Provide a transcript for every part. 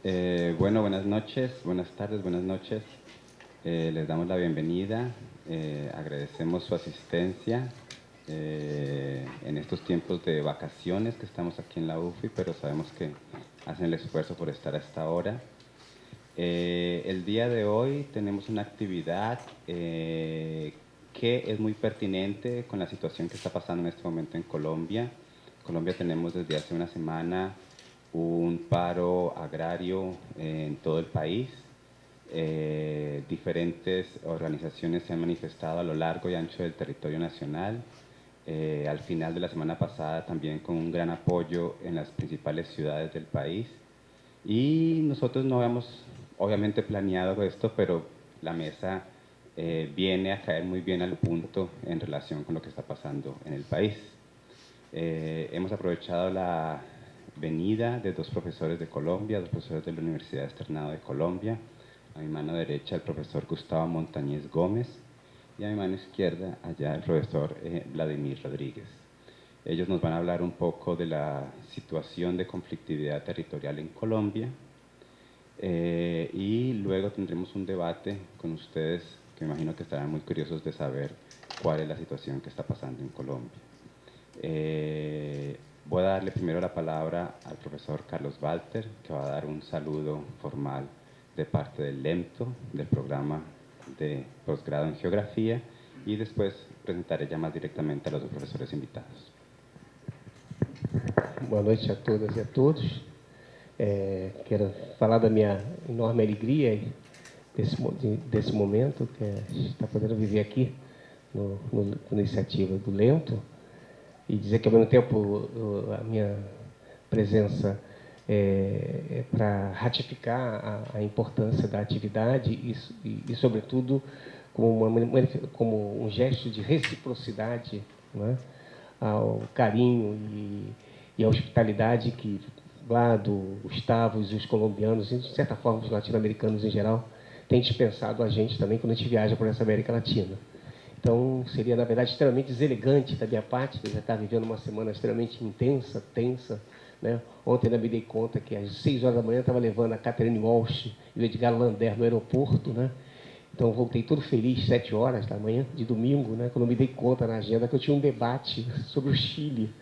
Bueno, buenas noches, buenas tardes, buenas noches. Les damos la bienvenida. Agradecemos su asistencia en estos tiempos de vacaciones que estamos aquí en la UFI, pero sabemos que hacen el esfuerzo por estar a esta hora. El día de hoy tenemos una actividad que es muy pertinente con la situación que está pasando en este momento en Colombia. En Colombia tenemos desde hace una semana un paro agrario en todo el país. Diferentes organizaciones se han manifestado a lo largo y ancho del territorio nacional. Al final de la semana pasada también con un gran apoyo en las principales ciudades del país. Y nosotros no habíamos obviamente planeado esto, pero la mesa viene a caer muy bien al punto en relación con lo que está pasando en el país. Hemos aprovechado la venida de dos profesores de Colombia, dos profesores de la Universidad Externado de Colombia. A mi mano derecha el profesor Gustavo Montañez Gómez y a mi mano izquierda allá el profesor Vladimir Rodríguez. Ellos nos van a hablar un poco de la situación de conflictividad territorial en Colombia y luego tendremos un debate con ustedes que me imagino que estarán muy curiosos de saber cuál es la situación que está pasando en Colombia. Voy a darle primero la palabra al profesor Carlos Walter, que va a dar un saludo formal de parte del LEMTO, del programa de posgrado en Geografía, y después presentaré ya más directamente a los dos profesores invitados. Boa noite a todas e a todos. Quero falar da minha enorme alegria desse momento que está podendo viver aqui na iniciativa do Lento e dizer que, ao mesmo tempo, a minha presença é para ratificar a importância da atividade e sobretudo, como um gesto de reciprocidade, né, ao carinho e a hospitalidade que lá do Gustavo e os colombianos, e de certa forma os latino-americanos em geral, têm dispensado a gente também quando a gente viaja por essa América Latina. Então, seria, na verdade, extremamente deselegante da minha parte, eu já estava vivendo uma semana extremamente intensa, tensa, né? Ontem eu me dei conta que às 6 horas da manhã eu estava levando a Catherine Walsh e o Edgar Lander no aeroporto, né? Então, eu voltei todo feliz, 7 horas da manhã, de domingo, né? Quando eu me dei conta na agenda que eu tinha um debate sobre o Chile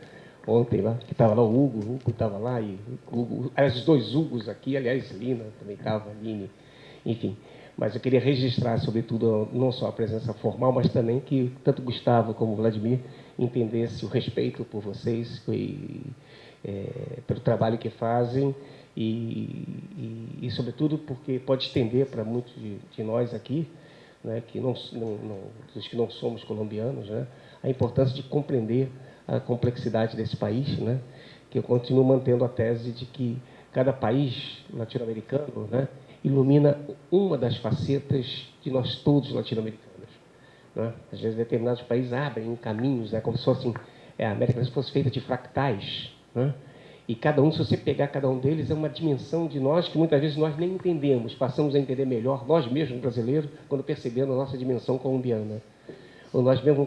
ontem lá, que estava lá o Hugo estava lá, e os dois Hugos aqui, aliás, Lina também estava, Aline, enfim. Mas eu queria registrar, sobretudo, não só a presença formal, mas também que tanto Gustavo como Vladimir entendessem o respeito por vocês, pelo trabalho que fazem sobretudo, porque pode estender para muitos de nós aqui, né, que dos que não somos colombianos, né, a importância de compreender a complexidade desse país, né, que eu continuo mantendo a tese de que cada país latino-americano, né, ilumina uma das facetas de nós todos latino-americanos, né? Às vezes determinados países abrem caminhos, né, como se fosse a América Latina fosse feita de fractais, né? E cada um, se você pegar cada um deles, é uma dimensão de nós que muitas vezes nós nem entendemos, passamos a entender melhor nós mesmos brasileiros quando percebemos a nossa dimensão colombiana. Ou nós mesmos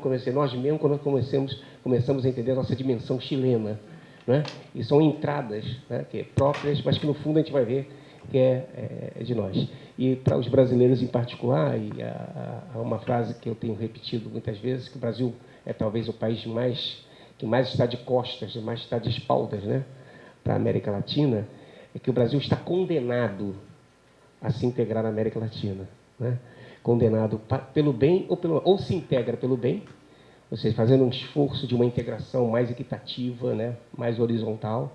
quando começamos a entender a nossa dimensão chilena, né? E são entradas, né, que é próprias, mas que no fundo a gente vai ver que é de nós. E para os brasileiros em particular, há uma frase que eu tenho repetido muitas vezes, que o Brasil é talvez o país que mais está de costas, mais está de espaldas, né, para a América Latina, é que o Brasil está condenado a se integrar na América Latina, né? Condenado pelo bem ou se integra pelo bem, ou seja, fazendo um esforço de uma integração mais equitativa, né, mais horizontal,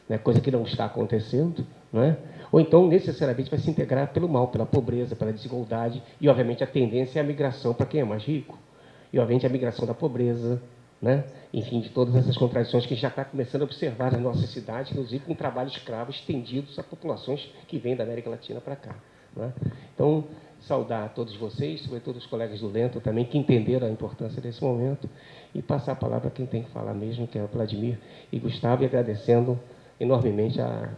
né, coisa que não está acontecendo, né? Ou então, necessariamente, vai se integrar pelo mal, pela pobreza, pela desigualdade, e, obviamente, a tendência é a migração para quem é mais rico, e, obviamente, a migração da pobreza, né? Enfim, de todas essas contradições que a gente já está começando a observar nas nossas cidades, inclusive com trabalho escravo estendidos a populações que vêm da América Latina para cá, né? Então, saudar a todos vocês, sobretudo os colegas do Lento também, que entenderam a importância desse momento, e passar a palavra a quem tem que falar mesmo, que é o Vladimir e Gustavo, e agradecendo enormemente a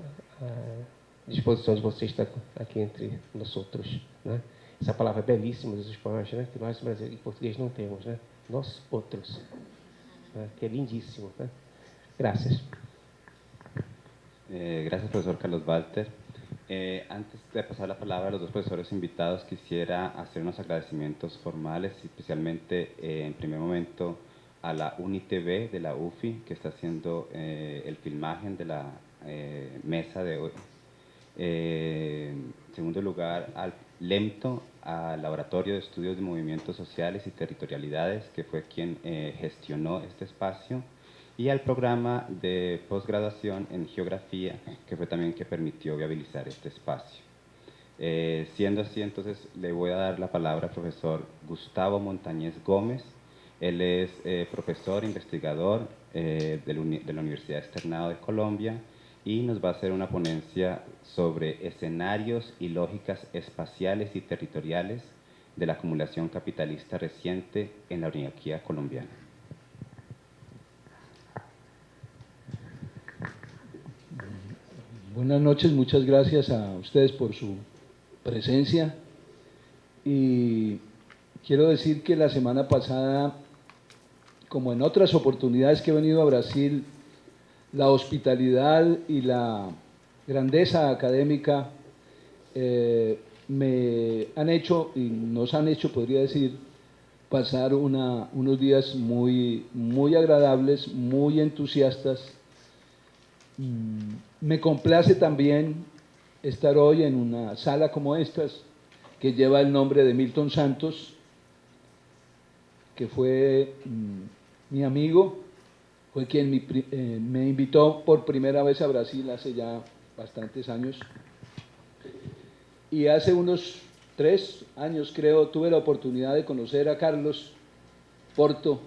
disposição de vocês estar aqui entre nós outros, né? Essa palavra é belíssima dos espanhóis, né, que nós em português não temos, né? Nós outros, né, que é lindíssimo, né? Graças. Gracias, profesor Carlos Walter. Antes de pasar la palabra a los dos profesores invitados, quisiera hacer unos agradecimientos formales, especialmente en primer momento a la UNITV de la UFI, que está haciendo el filmaje de la mesa de hoy. En segundo lugar, al LEMTO, al Laboratorio de Estudios de Movimientos Sociales y Territorialidades, que fue quien gestionó este espacio, y al programa de posgraduación en Geografía, que fue también que permitió viabilizar este espacio. Siendo así, entonces le voy a dar la palabra al profesor Gustavo Montañez Gómez. Él es profesor, investigador de la Universidad Externado de Colombia y nos va a hacer una ponencia sobre escenarios y lógicas espaciales y territoriales de la acumulación capitalista reciente en la oligarquía colombiana. Buenas noches, muchas gracias a ustedes por su presencia. Y quiero decir que la semana pasada, como en otras oportunidades que he venido a Brasil, la hospitalidad y la grandeza académica me han hecho, y nos han hecho, podría decir, pasar unos días muy agradables, muy entusiastas. Me complace también estar hoy en una sala como estas, que lleva el nombre de Milton Santos, que fue mi amigo, fue quien me invitó por primera vez a Brasil hace ya bastantes años. Y hace unos 3 años, creo, tuve la oportunidad de conocer a Carlos Porto,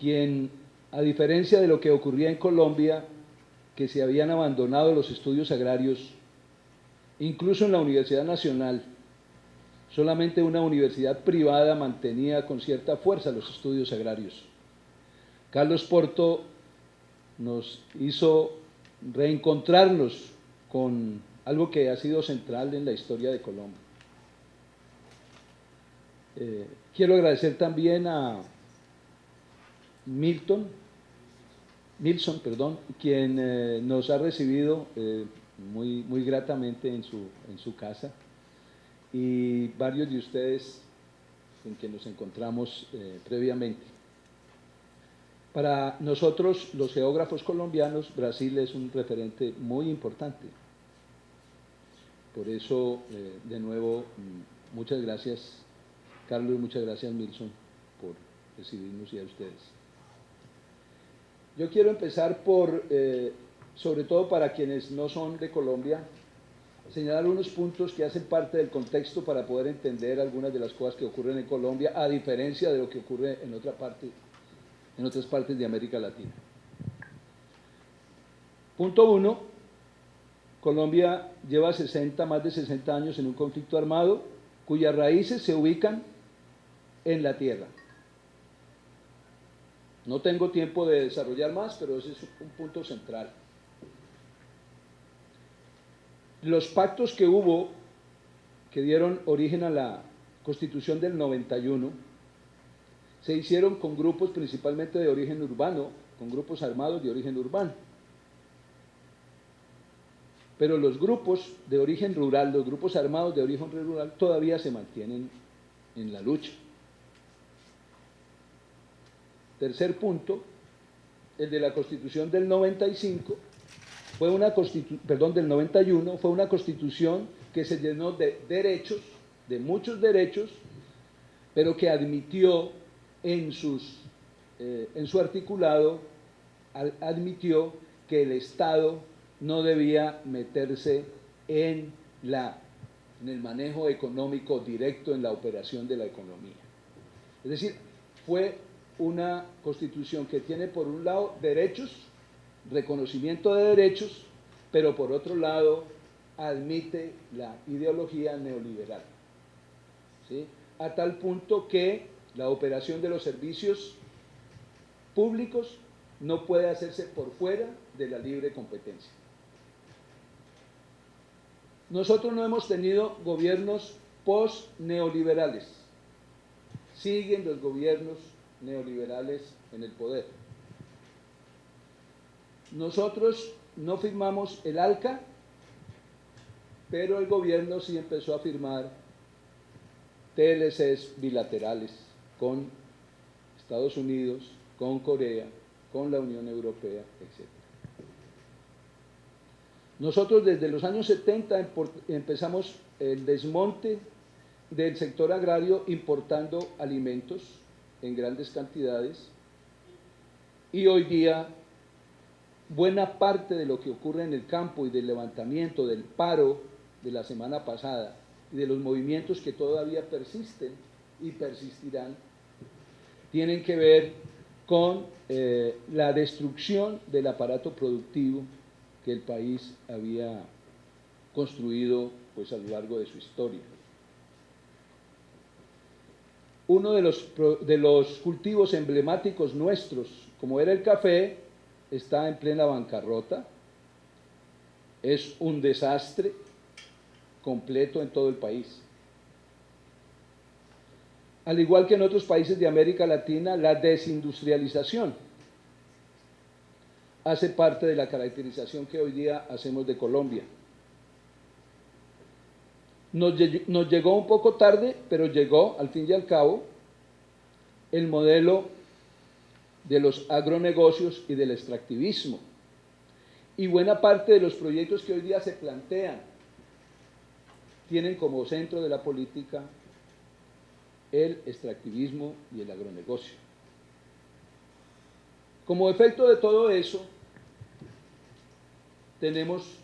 quien, a diferencia de lo que ocurría en Colombia, que se habían abandonado los estudios agrarios, incluso en la Universidad Nacional, solamente una universidad privada mantenía con cierta fuerza los estudios agrarios. Carlos Porto nos hizo reencontrarnos con algo que ha sido central en la historia de Colombia. Quiero agradecer también a Nilsson, quien nos ha recibido muy gratamente en su casa, y varios de ustedes con quien nos encontramos previamente. Para nosotros, los geógrafos colombianos, Brasil es un referente muy importante. Por eso, de nuevo, muchas gracias, Carlos, muchas gracias, Nilsson, por recibirnos, y a ustedes. Yo quiero empezar por, sobre todo para quienes no son de Colombia, señalar unos puntos que hacen parte del contexto para poder entender algunas de las cosas que ocurren en Colombia, a diferencia de lo que ocurre en otras partes de América Latina. Punto 1. Colombia lleva más de 60 años en un conflicto armado cuyas raíces se ubican en la tierra. No tengo tiempo de desarrollar más, pero ese es un punto central. Los pactos que hubo, que dieron origen a la Constitución del 91, se hicieron con grupos principalmente de origen urbano, con grupos armados de origen urbano. Pero los grupos de origen rural, los grupos armados de origen rural, todavía se mantienen en la lucha. Tercer punto, el de la Constitución del 95, del 91, fue una constitución que se llenó de derechos, de muchos derechos, pero que admitió en su articulado, admitió que el Estado no debía meterse en el manejo económico directo, en la operación de la economía. Es decir, fue una constitución que tiene por un lado derechos, reconocimiento de derechos, pero por otro lado admite la ideología neoliberal, ¿sí? A tal punto que la operación de los servicios públicos no puede hacerse por fuera de la libre competencia. Nosotros no hemos tenido gobiernos post-neoliberales. Siguen los gobiernos neoliberales en el poder. Nosotros no firmamos el ALCA pero el gobierno sí empezó a firmar TLCs bilaterales con Estados Unidos, con Corea, con la Unión Europea, etc. Nosotros desde los años 70 empezamos el desmonte del sector agrario importando alimentos en grandes cantidades, y hoy día buena parte de lo que ocurre en el campo y del levantamiento, del paro de la semana pasada y de los movimientos que todavía persisten y persistirán, tienen que ver con la destrucción del aparato productivo que el país había construido pues, a lo largo de su historia. Uno de los cultivos emblemáticos nuestros, como era el café, está en plena bancarrota, es un desastre completo en todo el país. Al igual que en otros países de América Latina, la desindustrialización hace parte de la caracterización que hoy día hacemos de Colombia. Nos llegó un poco tarde, pero llegó, al fin y al cabo, el modelo de los agronegocios y del extractivismo. Y buena parte de los proyectos que hoy día se plantean tienen como centro de la política el extractivismo y el agronegocio. Como efecto de todo eso, tenemos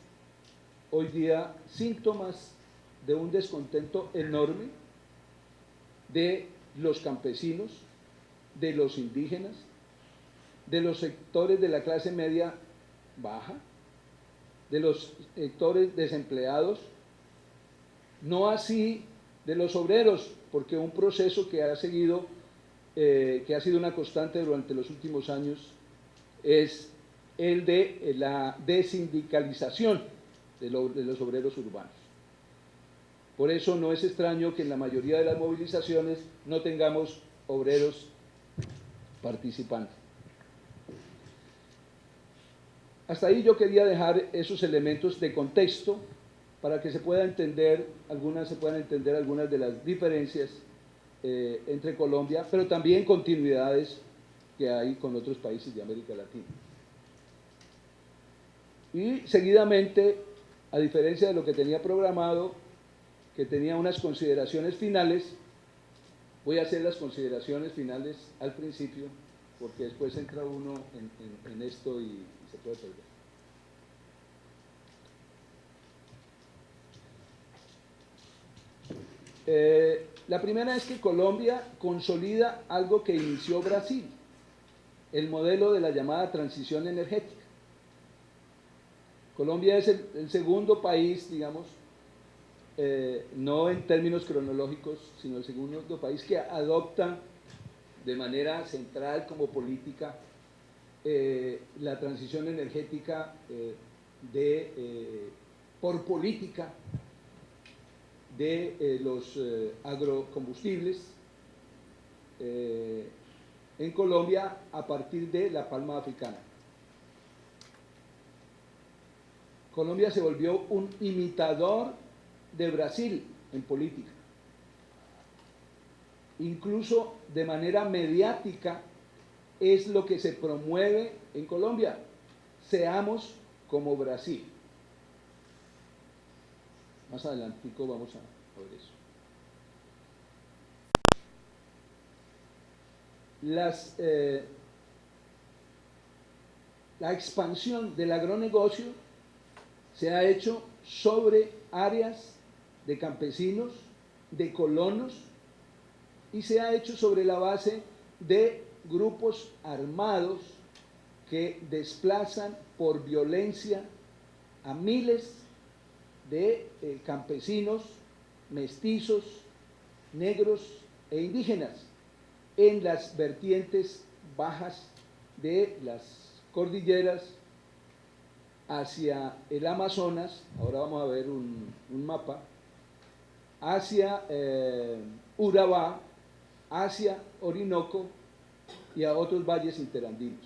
hoy día síntomas de un descontento enorme de los campesinos, de los indígenas, de los sectores de la clase media baja, de los sectores desempleados, no así de los obreros, porque un proceso que ha sido una constante durante los últimos años es el de la desindicalización de los obreros urbanos. Por eso no es extraño que en la mayoría de las movilizaciones no tengamos obreros participando. Hasta ahí yo quería dejar esos elementos de contexto para que se puedan entender algunas de las diferencias entre Colombia, pero también continuidades que hay con otros países de América Latina. Y seguidamente, a diferencia de lo que tenía programado, que tenía unas consideraciones finales, voy a hacer las consideraciones finales al principio, porque después entra uno en esto y se puede perder. La primera es que Colombia consolida algo que inició Brasil, el modelo de la llamada transición energética. Colombia es el segundo país, digamos, no en términos cronológicos, sino el segundo país que adopta de manera central como política la transición energética por política de los agrocombustibles en Colombia a partir de la palma africana. Colombia se volvió un imitador de Brasil en política. Incluso de manera mediática es lo que se promueve en Colombia. Seamos como Brasil. Más adelantico vamos a ver eso. La expansión del agronegocio se ha hecho sobre áreas de campesinos, de colonos, y se ha hecho sobre la base de grupos armados que desplazan por violencia a miles de campesinos, mestizos, negros e indígenas en las vertientes bajas de las cordilleras hacia el Amazonas. Ahora vamos a ver un mapa, hacia Urabá, hacia Orinoco y a otros valles interandinos.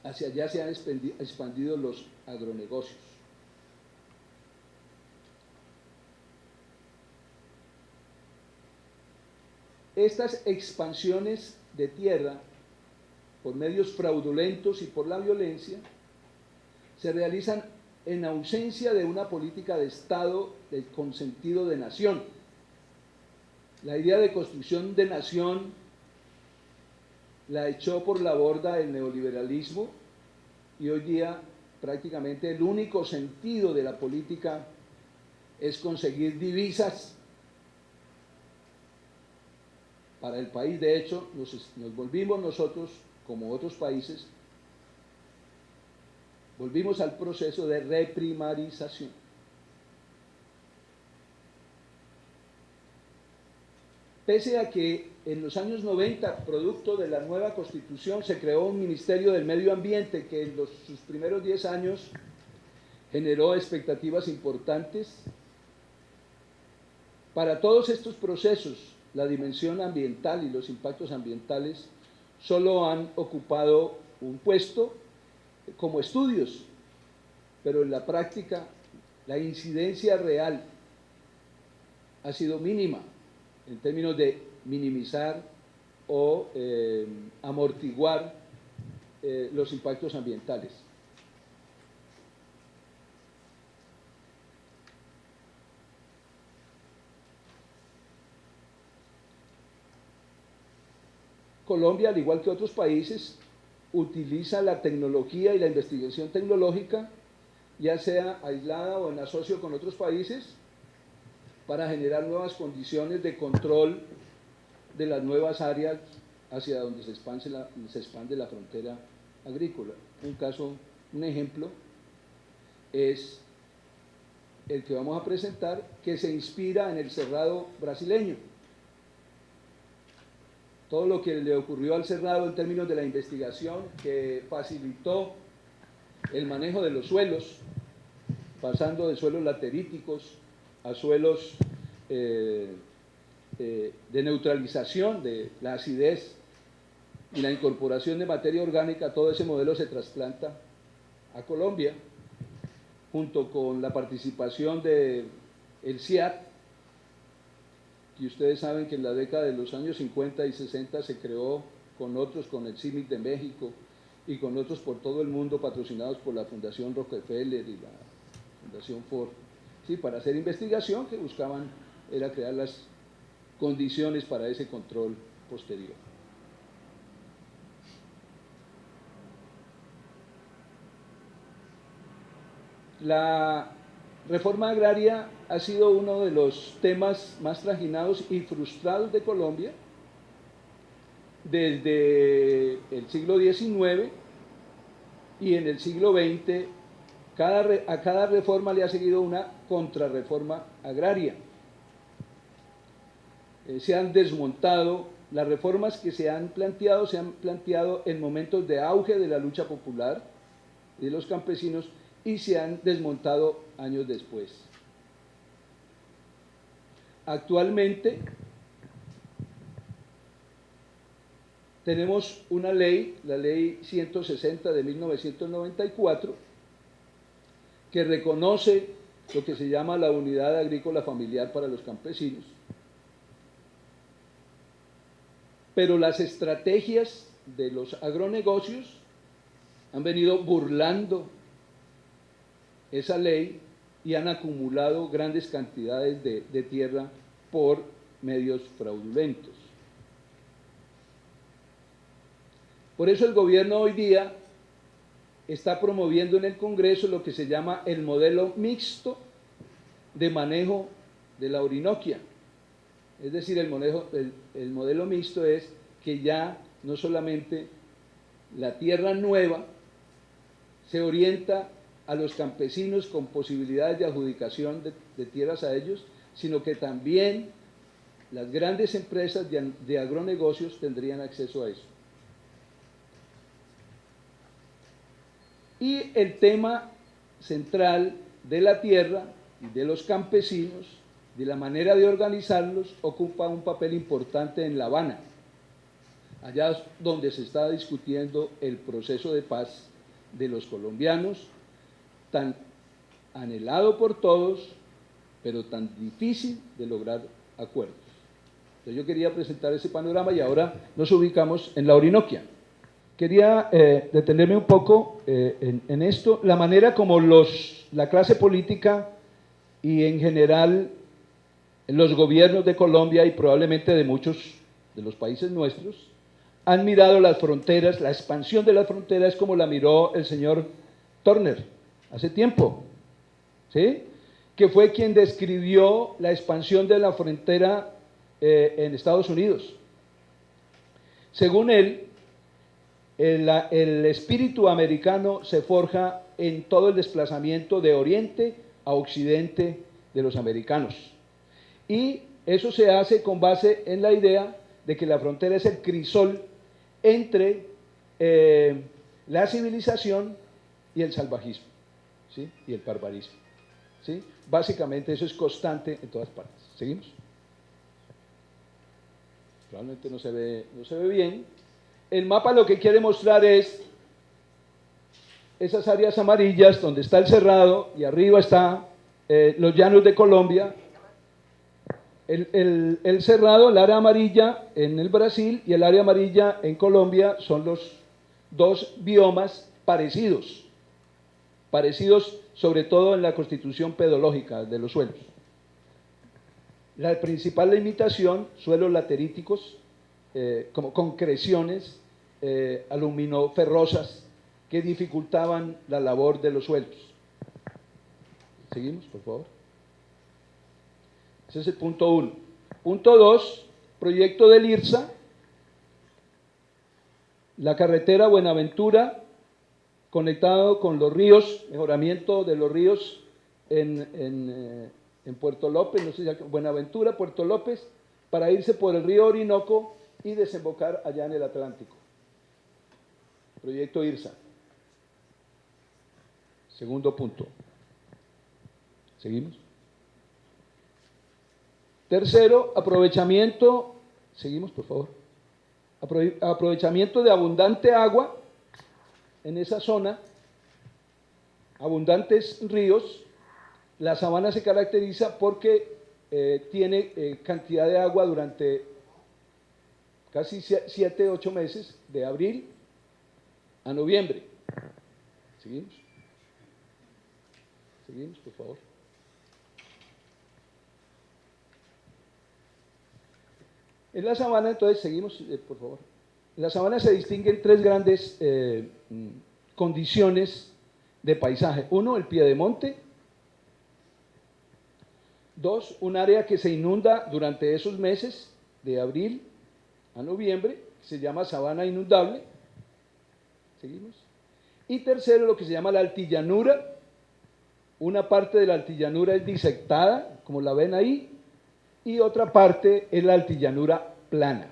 Hacia allá se han expandido los agronegocios. estas expansiones de tierra por medios fraudulentos y por la violencia se realizan en ausencia de una política de Estado con sentido de nación. La idea de construcción de nación la echó por la borda el neoliberalismo y hoy día prácticamente el único sentido de la política es conseguir divisas para el país. De hecho, nos volvimos nosotros, como otros países, volvimos al proceso de reprimarización. Pese a que en los años 90, producto de la nueva Constitución, se creó un Ministerio del Medio Ambiente que en sus primeros 10 años generó expectativas importantes. Para todos estos procesos, la dimensión ambiental y los impactos ambientales solo han ocupado un puesto como estudios, pero en la práctica la incidencia real ha sido mínima en términos de minimizar o amortiguar los impactos ambientales. Colombia, al igual que otros países, utiliza la tecnología y la investigación tecnológica, ya sea aislada o en asocio con otros países, para generar nuevas condiciones de control de las nuevas áreas hacia donde se expande la frontera agrícola. Un ejemplo es el que vamos a presentar, que se inspira en el cerrado brasileño. Todo lo que le ocurrió al cerrado en términos de la investigación, que facilitó el manejo de los suelos, pasando de suelos lateríticos a suelos de neutralización de la acidez y la incorporación de materia orgánica. Todo ese modelo se trasplanta a Colombia, junto con la participación del CIAT, y ustedes saben que en la década de los años 50 y 60 se creó con otros, con el CIMIC de México y con otros por todo el mundo, patrocinados por la Fundación Rockefeller y la Fundación Ford, ¿sí?, para hacer investigación que buscaban era crear las condiciones para ese control posterior. La reforma agraria ha sido uno de los temas más trajinados y frustrados de Colombia desde el siglo XIX, y en el siglo XX a cada reforma le ha seguido una contrarreforma agraria. Se han desmontado, las reformas que se han planteado en momentos de auge de la lucha popular y de los campesinos, y se han desmontado años después. Actualmente tenemos una ley, la Ley 160 de 1994, que reconoce lo que se llama la unidad agrícola familiar para los campesinos. Pero las estrategias de los agronegocios han venido burlando esa ley y han acumulado grandes cantidades de tierra por medios fraudulentos. Por eso el gobierno hoy día está promoviendo en el Congreso lo que se llama el modelo mixto de manejo de la Orinoquia. Es decir, el modelo mixto es que ya no solamente la tierra nueva se orienta a los campesinos con posibilidades de adjudicación de tierras a ellos, sino que también las grandes empresas de agronegocios tendrían acceso a eso. Y el tema central de la tierra y de los campesinos, de la manera de organizarlos, ocupa un papel importante en La Habana, allá donde se está discutiendo el proceso de paz de los colombianos, tan anhelado por todos, pero tan difícil de lograr acuerdos. Entonces yo quería presentar ese panorama y ahora nos ubicamos en la Orinoquia. Quería detenerme un poco en esto, la manera como la clase política y en general los gobiernos de Colombia y probablemente de muchos de los países nuestros han mirado las fronteras, la expansión de las fronteras como la miró el señor Turner hace tiempo, ¿sí? Que fue quien describió la expansión de la frontera en Estados Unidos. Según él, el espíritu americano se forja en todo el desplazamiento de oriente a occidente de los americanos. Y eso se hace con base en la idea de que la frontera es el crisol entre la civilización y el salvajismo, ¿sí? Y el barbarismo, ¿sí? Básicamente eso es constante en todas partes. ¿Seguimos? Probablemente no se ve bien. El mapa lo que quiere mostrar es esas áreas amarillas donde está el cerrado y arriba está los llanos de Colombia. El cerrado, el área amarilla en el Brasil y el área amarilla en Colombia son los dos biomas parecidos sobre todo en la constitución pedológica de los suelos. La principal limitación, suelos lateríticos, como concreciones aluminoferrosas que dificultaban la labor de los suelos. Seguimos, por favor. Ese es el punto 1. Punto 2, proyecto del IRSA, la carretera Buenaventura, conectado con los ríos, mejoramiento de los ríos en Puerto López, no sé si Buenaventura, Puerto López, para irse por el río Orinoco y desembocar allá en el Atlántico. Proyecto IRSA. Segundo punto. ¿Seguimos? Tercero, aprovechamiento, seguimos por favor, aprovechamiento de abundante agua en esa zona, abundantes ríos. La sabana se caracteriza porque tiene cantidad de agua durante casi 7, 8 meses, de abril a noviembre. ¿Seguimos? Seguimos, por favor. En la sabana, entonces, seguimos, por favor. En la sabana se distinguen 3 grandes condiciones de paisaje. 1, el piedemonte. 2, un área que se inunda durante esos meses, de abril a noviembre, que se llama sabana inundable. Seguimos. Y tercero, lo que se llama la altillanura. Una parte de la altillanura es disectada, como la ven ahí, y otra parte es la altillanura plana.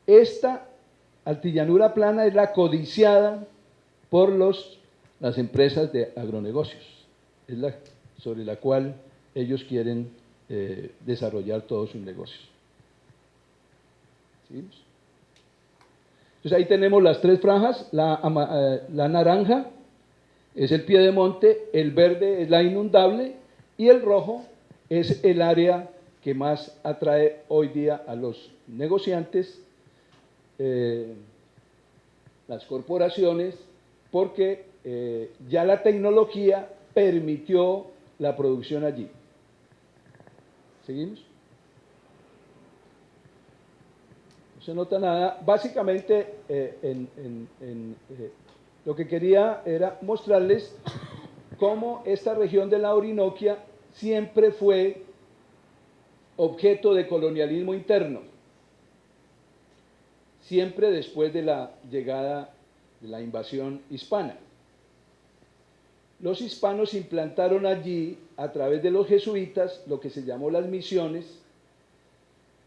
Esta altillanura plana es la codiciada por las empresas de agronegocios, es la sobre la cual ellos quieren desarrollar todos sus negocios. ¿Seguimos? Entonces ahí tenemos las 3 franjas, la naranja es el piedemonte, el verde es la inundable y el rojo es el área que más atrae hoy día a los negociantes, las corporaciones, porque ya la tecnología permitió la producción allí. ¿Seguimos? No se nota nada. Básicamente, lo que quería era mostrarles cómo esta región de la Orinoquia siempre fue objeto de colonialismo interno, siempre después de la llegada de la invasión hispana. Los hispanos implantaron allí, a través de los jesuitas, lo que se llamó las misiones,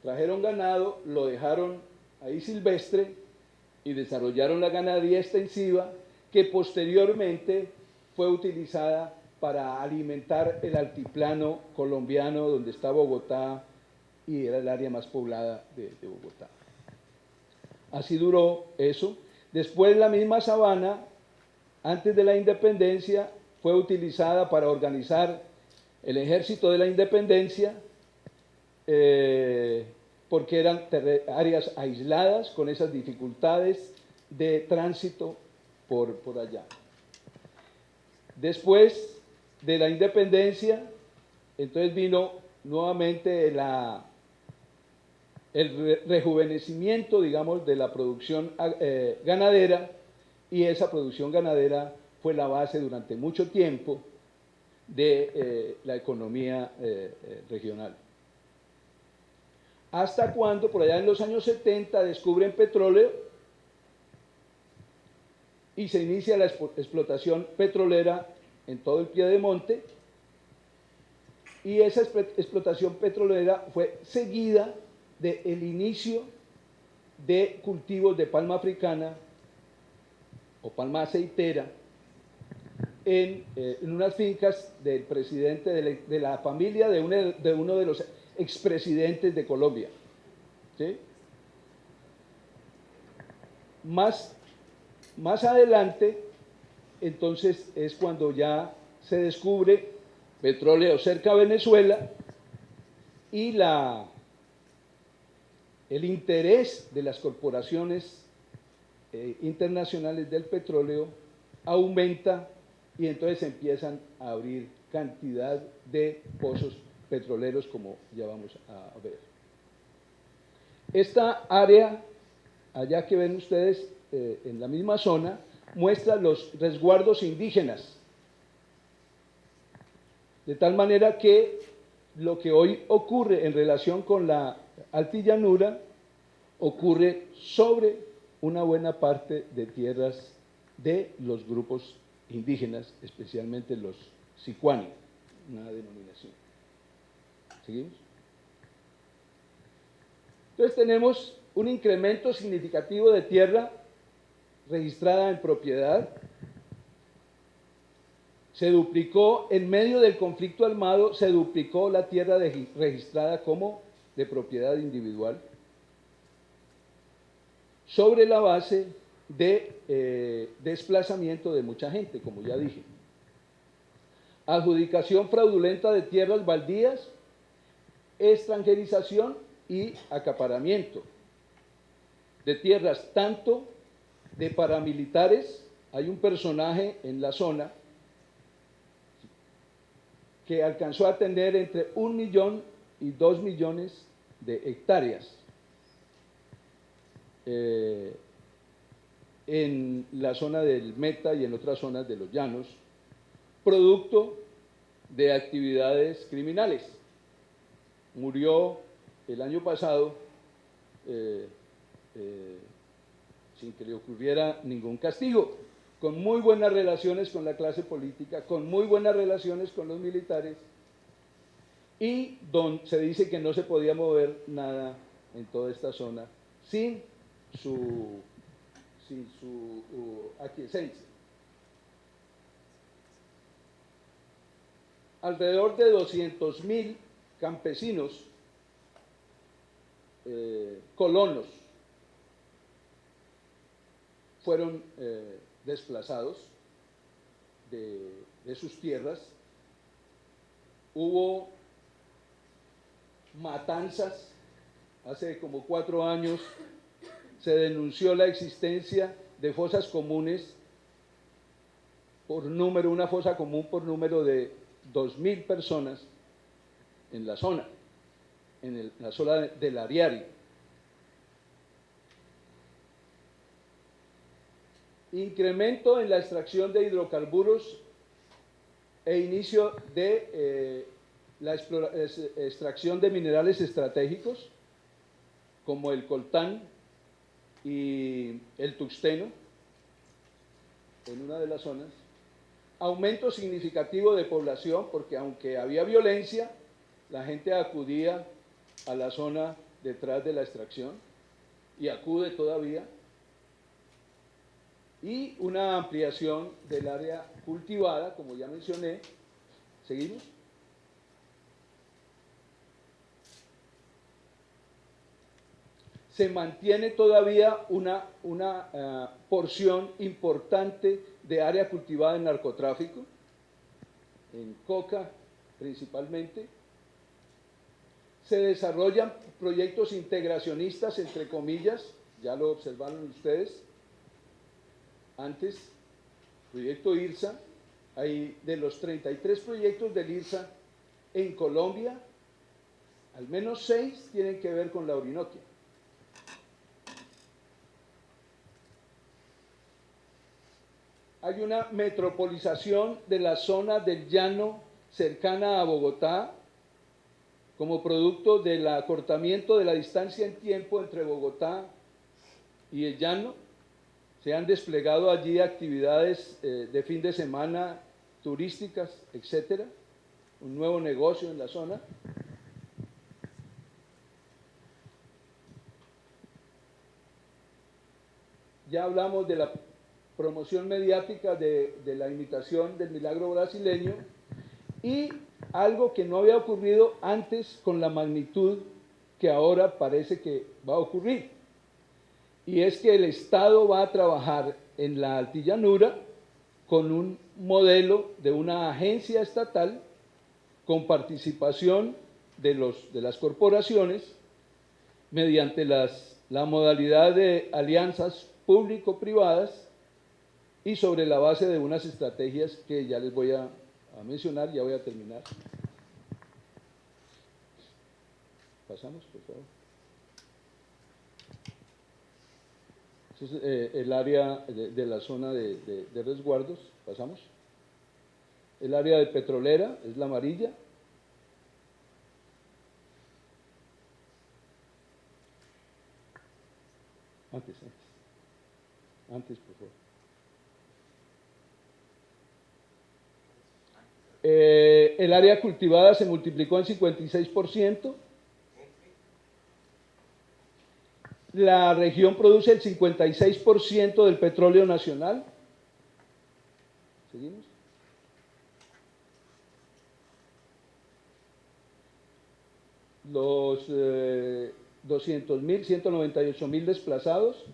trajeron ganado, lo dejaron ahí silvestre y desarrollaron la ganadería extensiva que posteriormente fue utilizada para alimentar el altiplano colombiano donde está Bogotá y era el área más poblada de Bogotá. Así duró eso. Después la misma sabana, antes de la independencia, fue utilizada para organizar el ejército de la independencia porque eran áreas aisladas con esas dificultades de tránsito por allá. Después de la independencia, entonces vino nuevamente el rejuvenecimiento, digamos, de la producción ganadera, y esa producción ganadera fue la base durante mucho tiempo de la economía regional. Hasta cuando, por allá en los años 70, descubren petróleo y se inicia la explotación petrolera en todo el Piedemonte, y esa explotación petrolera fue seguida del inicio de cultivos de palma africana o palma aceitera en unas fincas del presidente de la familia de uno de los expresidentes de Colombia. ¿Sí? Más adelante, entonces, es cuando ya se descubre petróleo cerca de Venezuela, y el interés de las corporaciones internacionales del petróleo aumenta, y entonces empiezan a abrir cantidad de pozos petroleros, como ya vamos a ver. Esta área, allá que ven ustedes, en la misma zona, muestra los resguardos indígenas, de tal manera que lo que hoy ocurre en relación con la altillanura ocurre sobre una buena parte de tierras de los grupos indígenas, especialmente los sicuani, una denominación. ¿Seguimos? Entonces tenemos un incremento significativo de tierra registrada en propiedad. Se duplicó, en medio del conflicto armado, se duplicó la tierra registrada como de propiedad individual, sobre la base de desplazamiento de mucha gente, como ya dije. Adjudicación fraudulenta de tierras baldías, extranjerización y acaparamiento de tierras, tanto de paramilitares. Hay un personaje en la zona que alcanzó a tener entre 1 millón y 2 millones de hectáreas en la zona del Meta y en otras zonas de los llanos, producto de actividades criminales. Murió el año pasado sin que le ocurriera ningún castigo, con muy buenas relaciones con la clase política, con muy buenas relaciones con los militares, y donde se dice que no se podía mover nada en toda esta zona sin su aquiescencia. Alrededor de 200.000 campesinos colonos fueron desplazados de sus tierras. Hubo matanzas. Hace como 4 años se denunció la existencia de fosas comunes por número, una fosa común por número de 2.000 personas en la zona, la zona del Ariari. Incremento en la extracción de hidrocarburos e inicio de la extracción de minerales estratégicos como el coltán y el tuxteno en una de las zonas. Aumento significativo de población, porque aunque había violencia, la gente acudía a la zona detrás de la extracción y acude todavía. Y una ampliación del área cultivada, como ya mencioné. ¿Seguimos? Se mantiene todavía una porción importante de área cultivada en narcotráfico, en coca principalmente. se desarrollan proyectos integracionistas, entre comillas, ya lo observaron ustedes antes, proyecto IRSA. Hay de los 33 proyectos del IRSA en Colombia, al menos 6 tienen que ver con la Orinoquia. Hay una metropolización de la zona del llano cercana a Bogotá como producto del acortamiento de la distancia en tiempo entre Bogotá y el llano. Se han desplegado allí actividades de fin de semana turísticas, etcétera, un nuevo negocio en la zona. Ya hablamos de la promoción mediática de la imitación del milagro brasileño y algo que no había ocurrido antes con la magnitud que ahora parece que va a ocurrir. Y es que el Estado va a trabajar en la altillanura con un modelo de una agencia estatal con participación de las corporaciones mediante la modalidad de alianzas público-privadas y sobre la base de unas estrategias que ya les voy a mencionar, ya voy a terminar. Pasamos, por favor. Entonces, el área de la zona de resguardos, pasamos. El área de petrolera es la amarilla. Antes, por favor. El área cultivada se multiplicó en 56%. La región produce el 56% del petróleo nacional. ¿Seguimos? Los 200.000, 198.000 desplazados.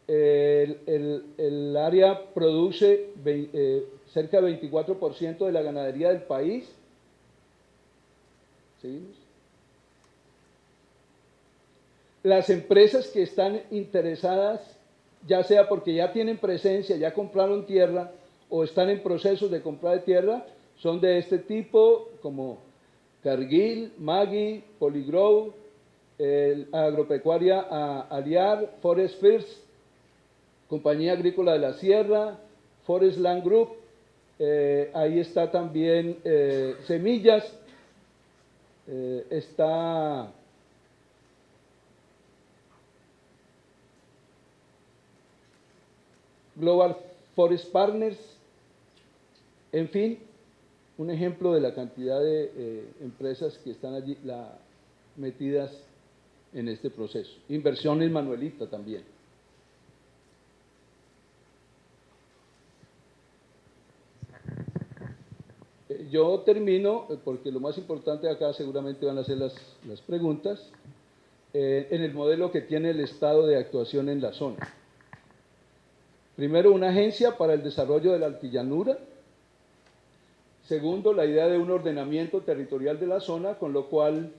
El área produce cerca del 24% de la ganadería del país. ¿Seguimos? Las empresas que están interesadas, ya sea porque ya tienen presencia, ya compraron tierra o están en procesos de compra de tierra, son de este tipo, como Cargill, Maggi, Polygrow, Agropecuaria Aliar, Forest First, Compañía Agrícola de la Sierra, Forest Land Group, ahí está también Semillas, está Global Forest Partners, en fin, un ejemplo de la cantidad de empresas que están allí metidas en este proceso. Inversiones Manuelita también. Yo termino, porque lo más importante acá seguramente van a ser las preguntas, en el modelo que tiene el Estado de actuación en la zona. Primero, una agencia para el desarrollo de la altillanura. Segundo, la idea de un ordenamiento territorial de la zona, con lo cual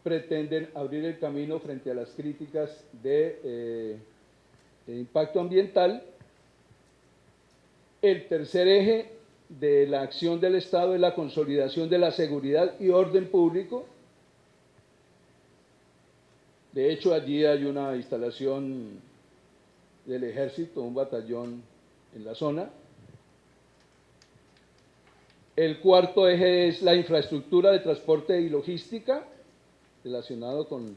pretenden abrir el camino frente a las críticas de impacto ambiental. El tercer eje de la acción del Estado es la consolidación de la seguridad y orden público. De hecho, allí hay una instalación del ejército, un batallón en la zona. El cuarto eje es la infraestructura de transporte y logística, relacionado con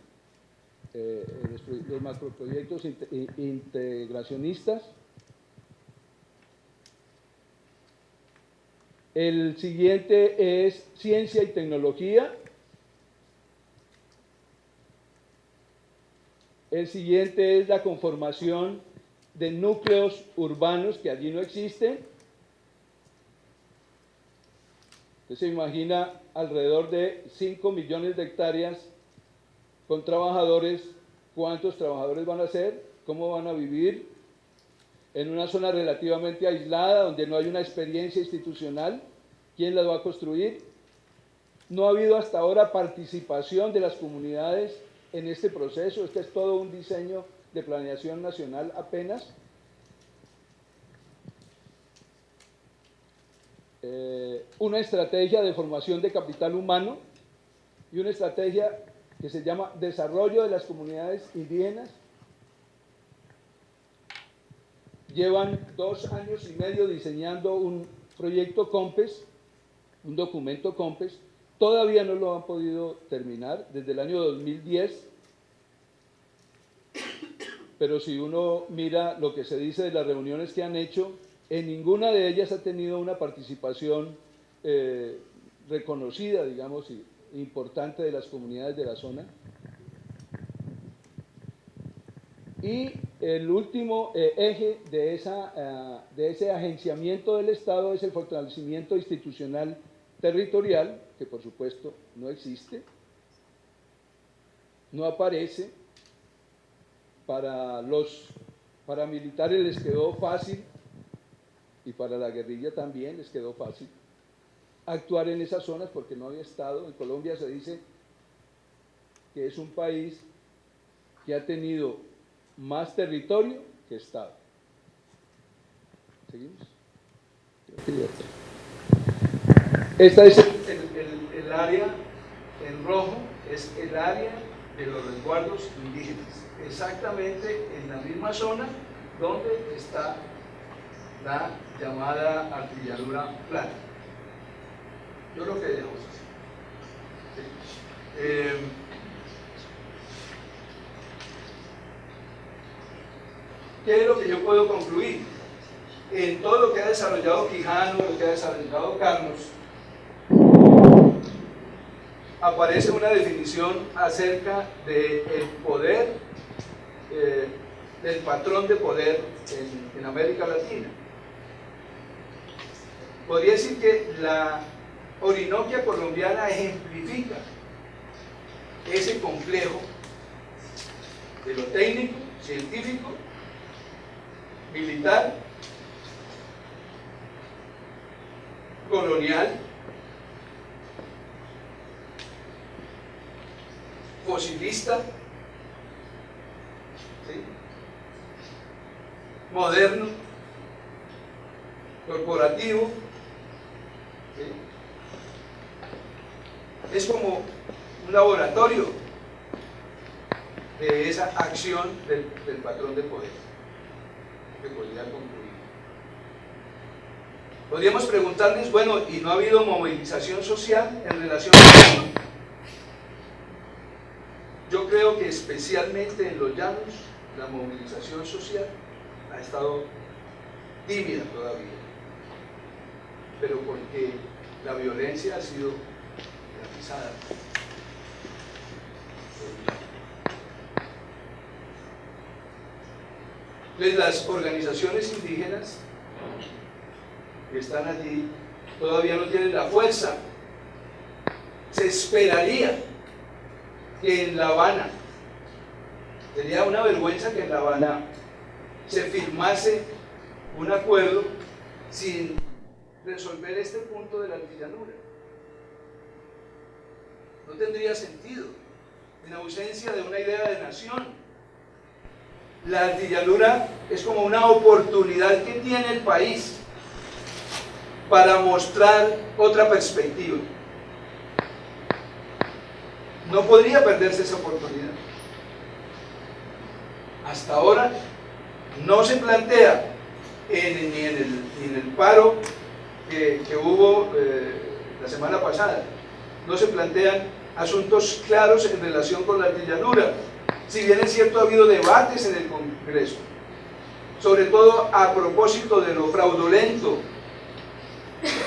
los macroproyectos integracionistas. El siguiente es ciencia y tecnología. El siguiente es la conformación de núcleos urbanos que allí no existen. Usted se imagina alrededor de 5 millones de hectáreas con trabajadores. ¿Cuántos trabajadores van a ser? ¿Cómo van a vivir? En una zona relativamente aislada, donde no hay una experiencia institucional. ¿Quién las va a construir? No ha habido hasta ahora participación de las comunidades en este proceso. Este es todo un diseño de planeación nacional apenas. Una estrategia de formación de capital humano y una estrategia que se llama Desarrollo de las Comunidades Indígenas. Llevan 2 años y medio diseñando un proyecto COMPES, un documento COMPES. Todavía no lo han podido terminar desde el año 2010, pero si uno mira lo que se dice de las reuniones que han hecho, en ninguna de ellas ha tenido una participación reconocida, digamos, y importante de las comunidades de la zona. Y el último eje de ese agenciamiento del Estado es el fortalecimiento institucional territorial, que por supuesto no existe, no aparece. Para los paramilitares les quedó fácil, y para la guerrilla también les quedó fácil, actuar en esas zonas porque no había Estado. En Colombia se dice que es un país que ha tenido más territorio que Estado. ¿Seguimos? Esta es el área en rojo, es el área de los resguardos indígenas, exactamente en la misma zona donde está la llamada artilladura plana. Yo creo que dejamos así. Sí. ¿Qué es lo que yo puedo concluir? En todo lo que ha desarrollado Quijano, lo que ha desarrollado Carlos, aparece una definición acerca del poder, del patrón de poder en América Latina. Podría decir que la Orinoquia colombiana ejemplifica ese complejo de lo técnico, científico, militar, colonial, fosilista, ¿sí?, moderno, corporativo, ¿sí? Es como un laboratorio de esa acción del patrón de poder que podría concluir. Podríamos preguntarles, bueno, ¿y no ha habido movilización social en relación a esto? Yo creo que especialmente en los llanos la movilización social ha estado tímida todavía, pero porque la violencia ha sido realizada. Entonces, las organizaciones indígenas que están allí todavía no tienen la fuerza. Se esperaría que en La Habana, sería una vergüenza que en La Habana se firmase un acuerdo sin resolver este punto de la altillanura. No tendría sentido, en ausencia de una idea de nación. La altillanura es como una oportunidad que tiene el país para mostrar otra perspectiva. No podría perderse esa oportunidad. Hasta ahora no se plantea ni en el paro que hubo la semana pasada, no se plantean asuntos claros en relación con la altillanura. Si bien es cierto, ha habido debates en el Congreso, sobre todo a propósito de lo fraudulento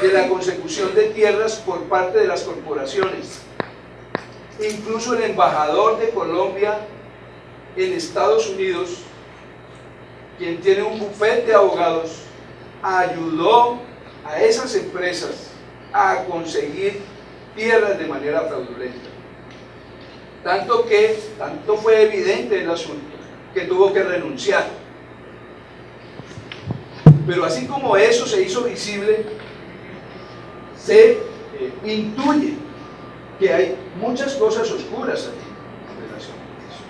de la consecución de tierras por parte de las corporaciones. Incluso el embajador de Colombia en Estados Unidos, quien tiene un bufete de abogados, ayudó a esas empresas a conseguir tierras de manera fraudulenta. Tanto fue evidente el asunto que tuvo que renunciar. Pero así como eso se hizo visible, se intuye que hay muchas cosas oscuras allí en relación a eso.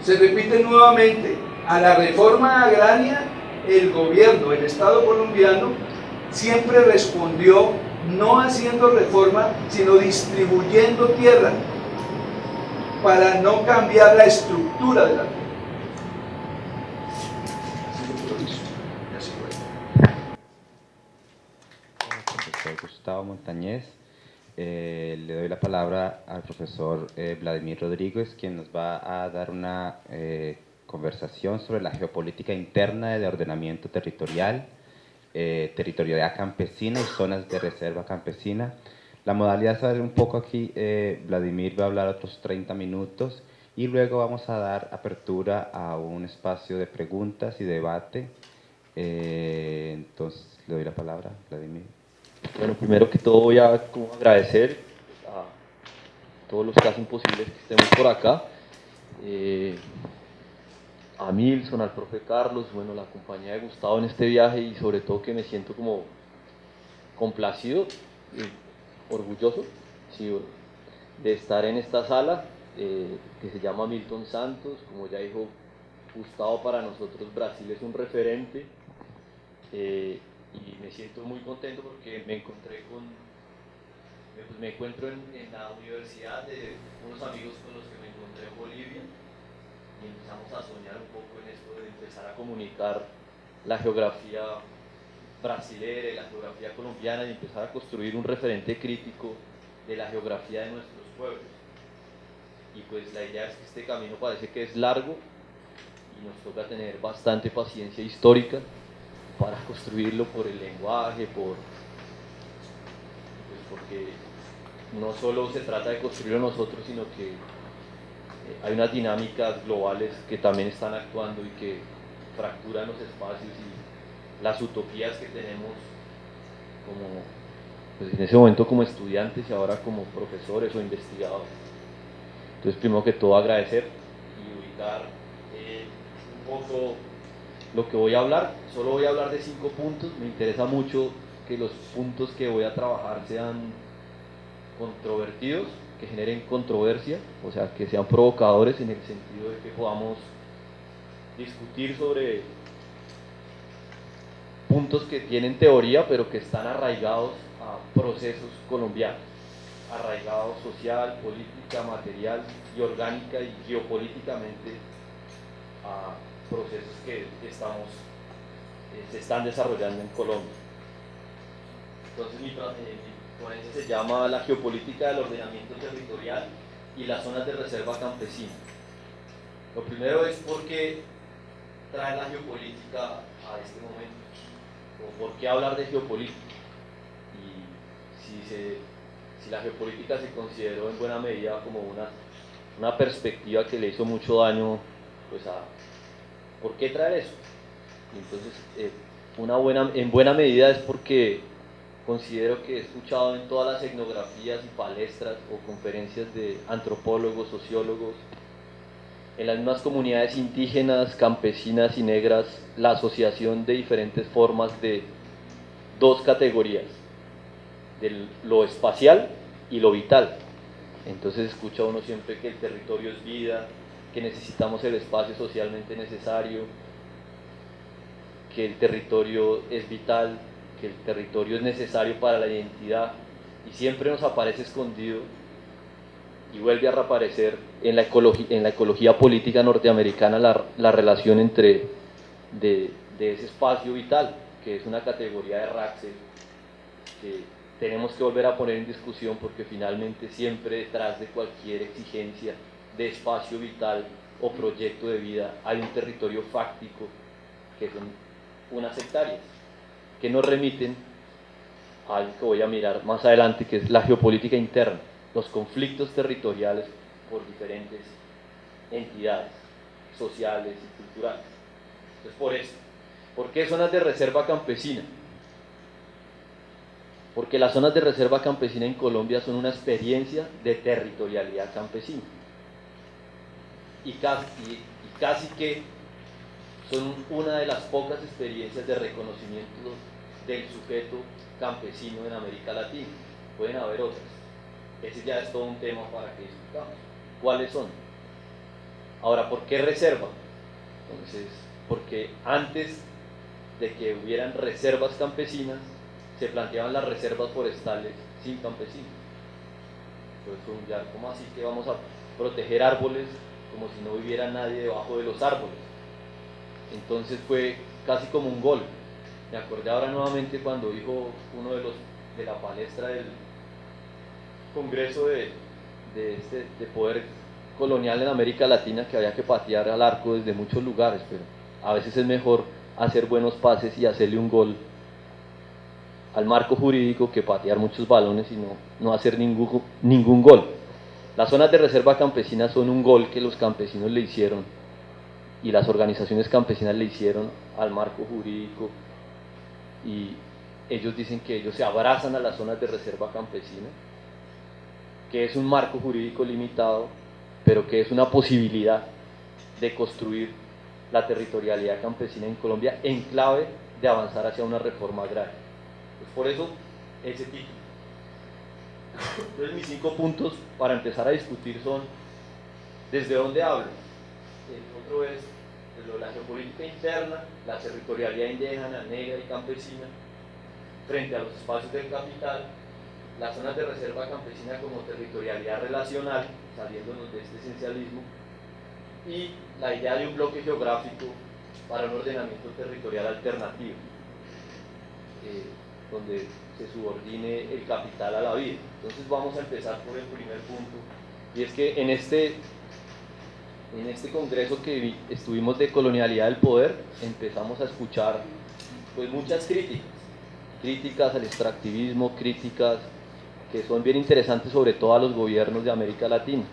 Se repite nuevamente, a la reforma agraria el gobierno, el Estado colombiano, siempre respondió no haciendo reforma, sino distribuyendo tierra para no cambiar la estructura de la tierra. Profesor Gustavo Montañez. Le doy la palabra al profesor Vladimir Rodríguez, quien nos va a dar una conversación sobre la geopolítica interna de ordenamiento territorial, territorialidad campesina y zonas de reserva campesina. La modalidad es saber un poco aquí, Vladimir va a hablar otros 30 minutos y luego vamos a dar apertura a un espacio de preguntas y debate. Entonces, le doy la palabra, Vladimir. Bueno, primero que todo voy a agradecer a todos los que hacen posible que estemos por acá, a Milson, al profe Carlos, bueno, la compañía de Gustavo en este viaje y sobre todo que me siento como complacido, orgulloso, sí, de estar en esta sala que se llama Milton Santos. Como ya dijo Gustavo, para nosotros Brasil es un referente. Y me siento muy contento porque me encuentro en la universidad de unos amigos con los que me encontré en Bolivia y empezamos a soñar un poco en esto de empezar a comunicar la geografía brasilera y la geografía colombiana y empezar a construir un referente crítico de la geografía de nuestros pueblos. Y pues la idea es que este camino parece que es largo y nos toca tener bastante paciencia histórica para construirlo por el lenguaje, porque no solo se trata de construirlo nosotros, sino que hay unas dinámicas globales que también están actuando y que fracturan los espacios y las utopías que tenemos como, pues en ese momento como estudiantes y ahora como profesores o investigadores. Entonces, primero que todo, agradecer y ubicar un poco lo que voy a hablar. Solo voy a hablar de 5 puntos. Me interesa mucho que los puntos que voy a trabajar sean controvertidos, que generen controversia, o sea, que sean provocadores en el sentido de que podamos discutir sobre puntos que tienen teoría, pero que están arraigados a procesos colombianos, arraigados social, política, material y orgánica y geopolíticamente a procesos que se están desarrollando en Colombia. Entonces mi ponencia se llama La geopolítica del ordenamiento territorial y las zonas de reserva campesina. Lo primero es por qué trae la geopolítica a este momento, o por qué hablar de geopolítica, y si la geopolítica se consideró en buena medida como una perspectiva que le hizo mucho daño, pues ¿por qué traer eso? Entonces, en buena medida es porque considero que he escuchado en todas las etnografías y palestras o conferencias de antropólogos, sociólogos, en las mismas comunidades indígenas, campesinas y negras, la asociación de diferentes formas de dos categorías, de lo espacial y lo vital. Entonces escucha uno siempre que el territorio es vida, que necesitamos el espacio socialmente necesario, que el territorio es vital, que el territorio es necesario para la identidad, y siempre nos aparece escondido y vuelve a reaparecer en la ecología política norteamericana la relación entre de ese espacio vital, que es una categoría de Raxel, que tenemos que volver a poner en discusión porque finalmente siempre detrás de cualquier exigencia de espacio vital o proyecto de vida hay un territorio fáctico que son unas hectáreas que nos remiten a algo que voy a mirar más adelante, que es la geopolítica interna, los conflictos territoriales por diferentes entidades sociales y culturales. Entonces, por eso, ¿por qué zonas de reserva campesina? Porque las zonas de reserva campesina en Colombia son una experiencia de territorialidad campesina y casi que son una de las pocas experiencias de reconocimiento del sujeto campesino en América Latina. pueden haber otras. Ese ya es todo un tema para que discutamos. ¿Cuáles son? Ahora, ¿por qué reserva? Entonces, porque antes de que hubieran reservas campesinas, se planteaban las reservas forestales sin campesinos. Entonces, ya, ¿cómo así que vamos a proteger árboles como si no viviera nadie debajo de los árboles? Entonces fue casi como un gol. Me acordé ahora nuevamente cuando dijo uno de la palestra del Congreso de Poder Colonial en América Latina, que había que patear al arco desde muchos lugares, pero a veces es mejor hacer buenos pases y hacerle un gol al marco jurídico que patear muchos balones y no hacer ningún gol. Las zonas de reserva campesina son un gol que los campesinos le hicieron y las organizaciones campesinas le hicieron al marco jurídico, y ellos dicen que ellos se abrazan a las zonas de reserva campesina, que es un marco jurídico limitado, pero que es una posibilidad de construir la territorialidad campesina en Colombia en clave de avanzar hacia una reforma agraria. Pues por eso ese título. Entonces mis 5 puntos para empezar a discutir son: ¿desde dónde hablo? El otro es la geopolítica interna, la territorialidad indígena, negra y campesina frente a los espacios del capital, las zonas de reserva campesina como territorialidad relacional, saliéndonos de este esencialismo, y la idea de un bloque geográfico para un ordenamiento territorial alternativo, donde se subordine el capital a la vida. Entonces vamos a empezar por el primer punto, y es que en este congreso que estuvimos de colonialidad del poder, empezamos a escuchar pues muchas críticas al extractivismo, críticas que son bien interesantes, sobre todo a los gobiernos de América Latina.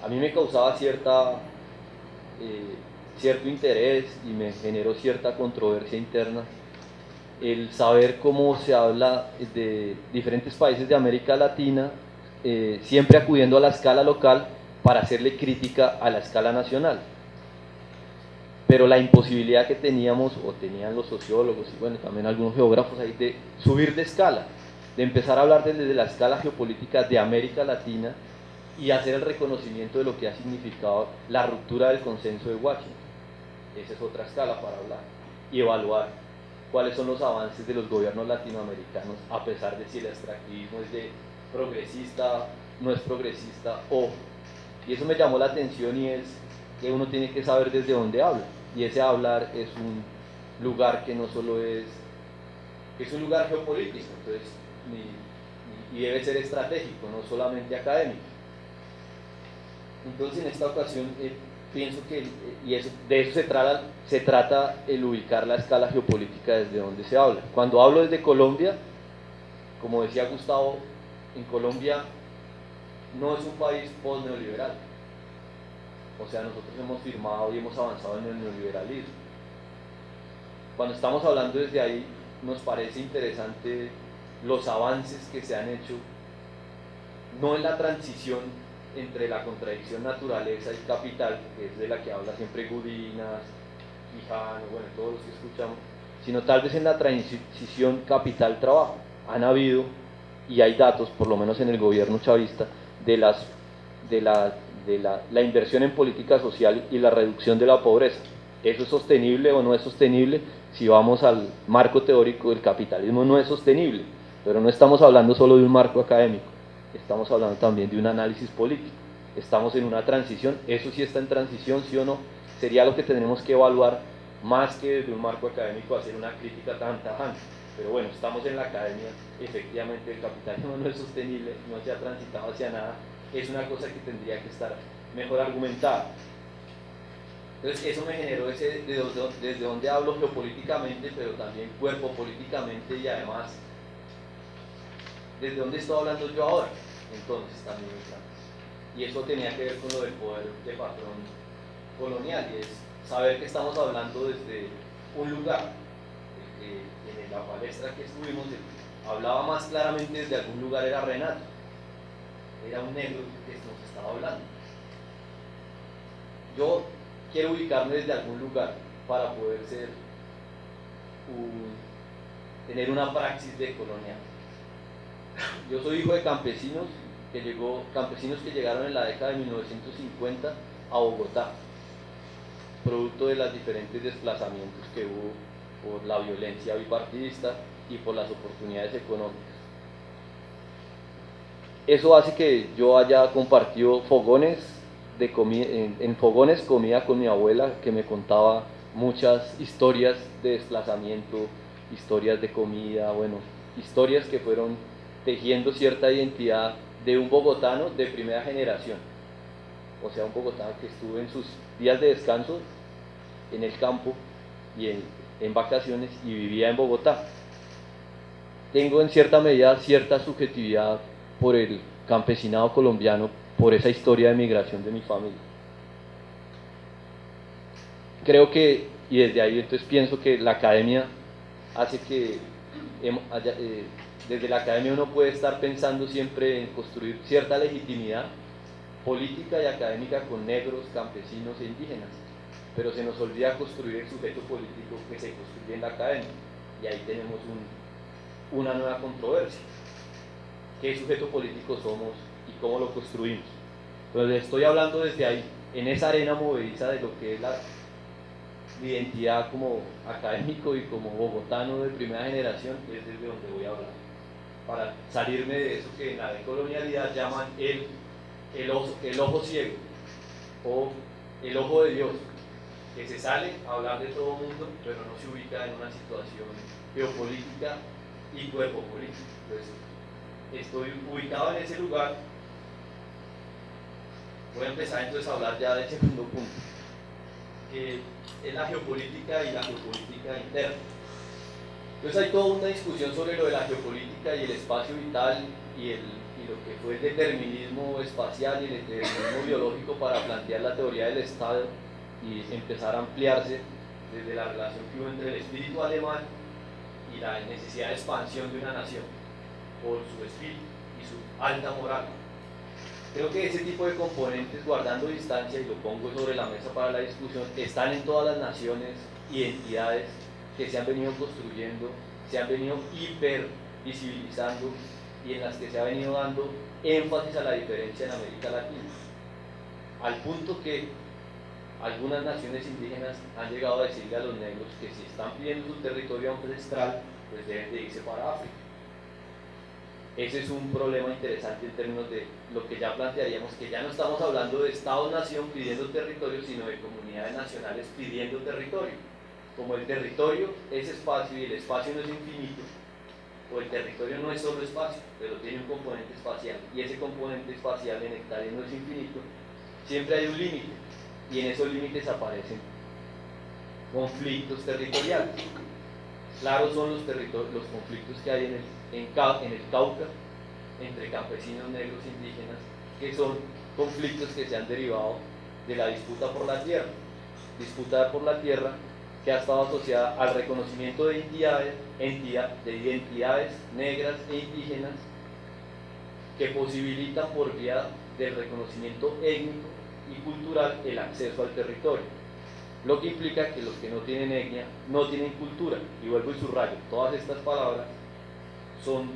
A mí me causaba cierto interés y me generó cierta controversia interna el saber cómo se habla de diferentes países de América Latina, siempre acudiendo a la escala local para hacerle crítica a la escala nacional. Pero la imposibilidad que teníamos, o tenían los sociólogos y bueno, también algunos geógrafos ahí, de subir de escala, de empezar a hablar desde la escala geopolítica de América Latina y hacer el reconocimiento de lo que ha significado la ruptura del consenso de Washington. Esa es otra escala para hablar y evaluar cuáles son los avances de los gobiernos latinoamericanos, a pesar de si el extractivismo es de progresista, no es progresista, y eso me llamó la atención, y es que uno tiene que saber desde dónde habla, y ese hablar es un lugar que no solo es un lugar geopolítico, entonces, y debe ser estratégico, no solamente académico. Entonces en esta ocasión pienso que, de eso se trata el ubicar la escala geopolítica desde donde se habla. Cuando hablo desde Colombia, como decía Gustavo, en Colombia no es un país post-neoliberal. O sea, nosotros hemos firmado y hemos avanzado en el neoliberalismo. Cuando estamos hablando desde ahí, nos parece interesante los avances que se han hecho, no en la transición entre la contradicción naturaleza y capital, que es de la que habla siempre Gudinas, Quijano, bueno, todos los que escuchamos, sino tal vez en la transición capital-trabajo. Han habido, y hay datos, por lo menos en el gobierno chavista, de la inversión en política social y la reducción de la pobreza. ¿Eso es sostenible o no es sostenible? Si vamos al marco teórico, el capitalismo no es sostenible, pero no estamos hablando solo de un marco académico, estamos hablando también de un análisis político. Estamos en una transición, eso sí está en transición, sí o no, sería lo que tenemos que evaluar, más que desde un marco académico hacer una crítica tan tajante. Pero bueno, estamos en la academia, efectivamente el capitalismo no es sostenible, no se ha transitado hacia nada, es una cosa que tendría que estar mejor argumentada. Entonces eso me generó desde donde hablo geopolíticamente, pero también cuerpo políticamente, y además desde dónde estoy hablando yo ahora. Entonces también, y eso tenía que ver con lo del poder de patrón colonial, y es saber que estamos hablando desde un lugar. En la palestra que estuvimos hablaba más claramente desde algún lugar, era Renato, era un negro que nos estaba hablando. Yo quiero ubicarme desde algún lugar para poder tener una praxis de colonial. Yo soy hijo de campesinos que llegaron en la década de 1950 a Bogotá, producto de los diferentes desplazamientos que hubo por la violencia bipartidista y por las oportunidades económicas. Eso hace que yo haya compartido fogones de en fogones comida con mi abuela, que me contaba muchas historias de desplazamiento, historias de comida, bueno, historias que fueron tejiendo cierta identidad de un bogotano de primera generación, o sea, un bogotano que estuvo en sus días de descanso en el campo y en vacaciones y vivía en Bogotá. Tengo en cierta medida cierta subjetividad por el campesinado colombiano, por esa historia de migración de mi familia. Creo que, y desde ahí entonces pienso que la academia hace que desde la academia uno puede estar pensando siempre en construir cierta legitimidad política y académica con negros, campesinos e indígenas, pero se nos olvida construir el sujeto político que se construye en la academia, y ahí tenemos una nueva controversia. ¿Qué sujeto político somos y cómo lo construimos? Entonces estoy hablando desde ahí, en esa arena movediza de lo que es la identidad como académico y como bogotano de primera generación, es desde donde voy a hablar, para salirme de eso que en la decolonialidad llaman el ojo ciego o el ojo de Dios, que se sale a hablar de todo el mundo, pero no se ubica en una situación geopolítica y cuerpo político. Entonces, estoy ubicado en ese lugar. Voy a empezar entonces a hablar ya del segundo punto, que es la geopolítica y la geopolítica interna. Entonces hay toda una discusión sobre lo de la geopolítica y el espacio vital y lo que fue el determinismo espacial y el determinismo biológico para plantear la teoría del Estado y empezar a ampliarse desde la relación que hubo entre el espíritu alemán y la necesidad de expansión de una nación por su espíritu y su alta moral. Creo que ese tipo de componentes, guardando distancia, y lo pongo sobre la mesa para la discusión, están en todas las naciones y entidades que se han venido construyendo, se han venido hipervisibilizando y en las que se ha venido dando énfasis a la diferencia en América Latina, al punto que algunas naciones indígenas han llegado a decirle a los negros que si están pidiendo su territorio ancestral, pues deben de irse para África. Ese es un problema interesante en términos de lo que ya plantearíamos, que ya no estamos hablando de Estado-nación pidiendo territorio, sino de comunidades nacionales pidiendo territorio. Como el territorio es espacio y el espacio no es infinito, o el territorio no es solo espacio, pero tiene un componente espacial, y ese componente espacial en hectáreas no es infinito, siempre hay un límite, y en esos límites aparecen conflictos territoriales. Claros son los conflictos que hay en el Cauca entre campesinos, negros, indígenas, que son conflictos que se han derivado de la disputa por la tierra que ha estado asociada al reconocimiento de identidades negras e indígenas que posibilitan por vía del reconocimiento étnico y cultural el acceso al territorio, lo que implica que los que no tienen etnia no tienen cultura, y vuelvo y subrayo, todas estas palabras son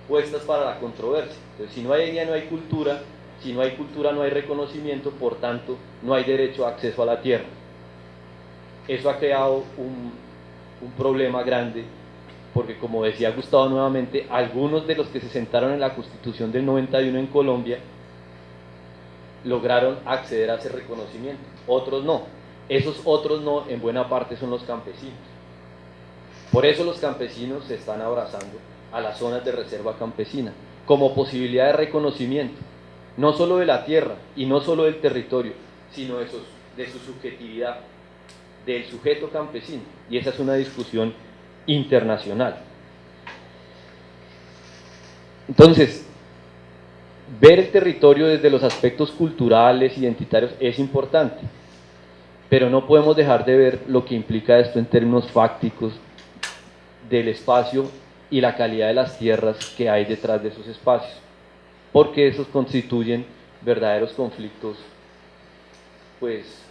puestas para la controversia. Entonces, si no hay etnia no hay cultura, si no hay cultura no hay reconocimiento, por tanto no hay derecho a acceso a la tierra. Eso ha creado un problema grande, porque como decía Gustavo nuevamente, algunos de los que se sentaron en la Constitución del 91 en Colombia lograron acceder a ese reconocimiento, otros no. Esos otros no, en buena parte, son los campesinos. Por eso los campesinos se están abrazando a las zonas de reserva campesina, como posibilidad de reconocimiento, no solo de la tierra y no solo del territorio, sino de su subjetividad, del sujeto campesino. Y esa es una discusión internacional. Entonces, ver el territorio desde los aspectos culturales, identitarios, es importante, pero no podemos dejar de ver lo que implica esto en términos fácticos del espacio y la calidad de las tierras que hay detrás de esos espacios, porque esos constituyen verdaderos conflictos, pues,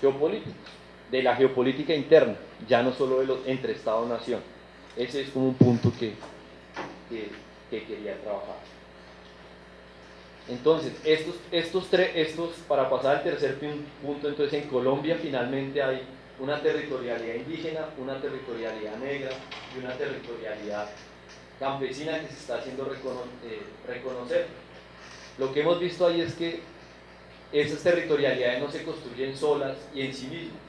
geopolíticos, de la geopolítica interna, ya no solo entre Estado y nación. Ese es como un punto que que quería trabajar. Entonces, para pasar al tercer punto, entonces en Colombia finalmente hay una territorialidad indígena, una territorialidad negra y una territorialidad campesina que se está haciendo reconocer. Lo que hemos visto ahí es que esas territorialidades no se construyen solas y en sí mismas,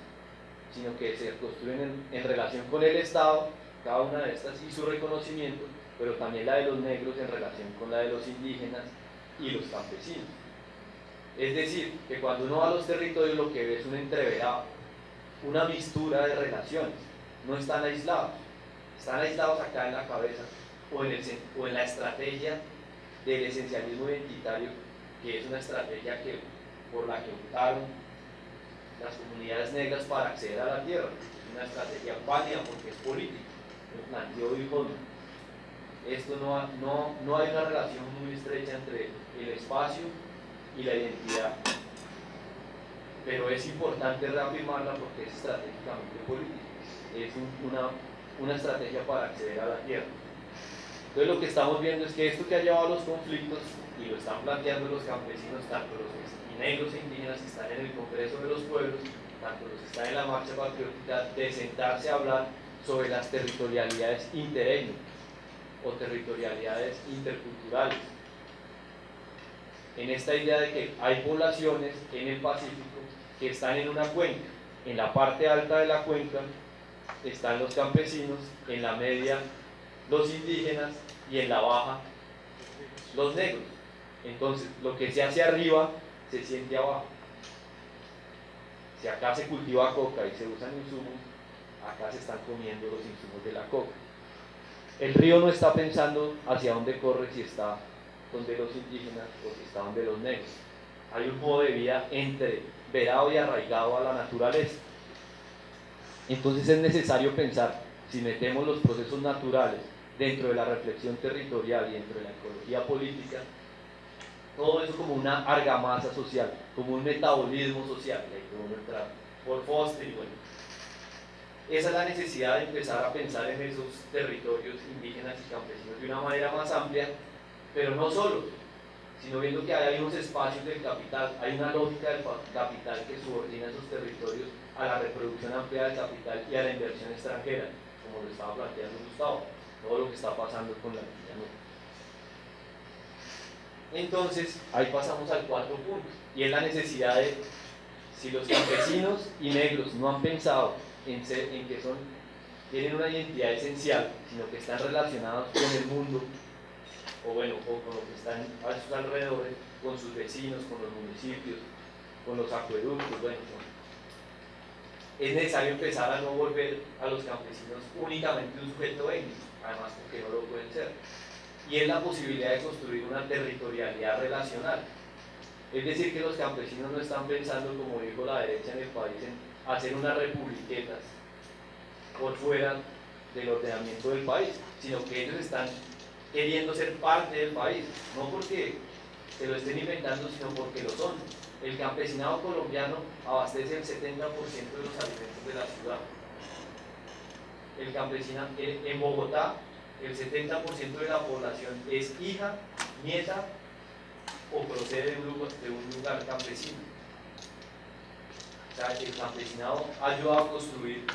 sino que se construyen en relación con el Estado, cada una de estas y su reconocimiento, pero también la de los negros en relación con la de los indígenas y los campesinos. Es decir, que cuando uno va a los territorios lo que ve es un entreverado, una mistura de relaciones, no están aislados acá en la cabeza o en la estrategia del esencialismo identitario, que es una estrategia por la que optaron las comunidades negras para acceder a la tierra. Es una estrategia válida porque es política, lo planteó dijo, esto no hay una relación muy estrecha entre el espacio y la identidad, pero es importante reafirmarla porque es estratégicamente política, es una estrategia para acceder a la tierra. Entonces lo que estamos viendo es que esto que ha llevado a los conflictos, y lo están planteando los campesinos, tanto los negros e indígenas que están en el Congreso de los Pueblos, tanto los que están en la Marcha Patriótica, de sentarse a hablar sobre las territorialidades interétnicas o territorialidades interculturales. En esta idea de que hay poblaciones en el Pacífico que están en una cuenca, en la parte alta de la cuenca están los campesinos, en la media los indígenas y en la baja los negros. Entonces, lo que se hace arriba se siente abajo. Si acá se cultiva coca y se usan insumos, acá se están comiendo los insumos de la coca. El río no está pensando hacia dónde corre, si está donde los indígenas o si está donde los negros. Hay un modo de vida entreverado y arraigado a la naturaleza. Entonces es necesario pensar, si metemos los procesos naturales dentro de la reflexión territorial y dentro de la ecología política, todo eso como una argamasa social, como un metabolismo social, y ahí podemos entrar por Foster y bueno. Esa es la necesidad de empezar a pensar en esos territorios indígenas y campesinos de una manera más amplia, pero no solo, sino viendo que hay unos espacios del capital, hay una lógica del capital que subordina esos territorios a la reproducción amplia del capital y a la inversión extranjera, como lo estaba planteando Gustavo, todo lo que está pasando con la niña nueva. Entonces, ahí pasamos al cuarto punto, y es la necesidad de, si los campesinos y negros no han pensado en que tienen una identidad esencial, sino que están relacionados con el mundo, o con lo que están a sus alrededores, con sus vecinos, con los municipios, con los acueductos, es necesario empezar a no volver a los campesinos únicamente un sujeto étnico, además porque no lo pueden ser. Y es la posibilidad de construir una territorialidad relacional. Es decir, que los campesinos no están pensando, como dijo la derecha en el país, en hacer unas republiquetas por fuera del ordenamiento del país, sino que ellos están queriendo ser parte del país, no porque se lo estén inventando, sino porque lo son. El campesinado colombiano abastece el 70% de los alimentos de la ciudad. El campesinado en Bogotá, el 70% de la población es hija, nieta o procede de un lugar campesino. O sea, el campesinado ha ayudado a construir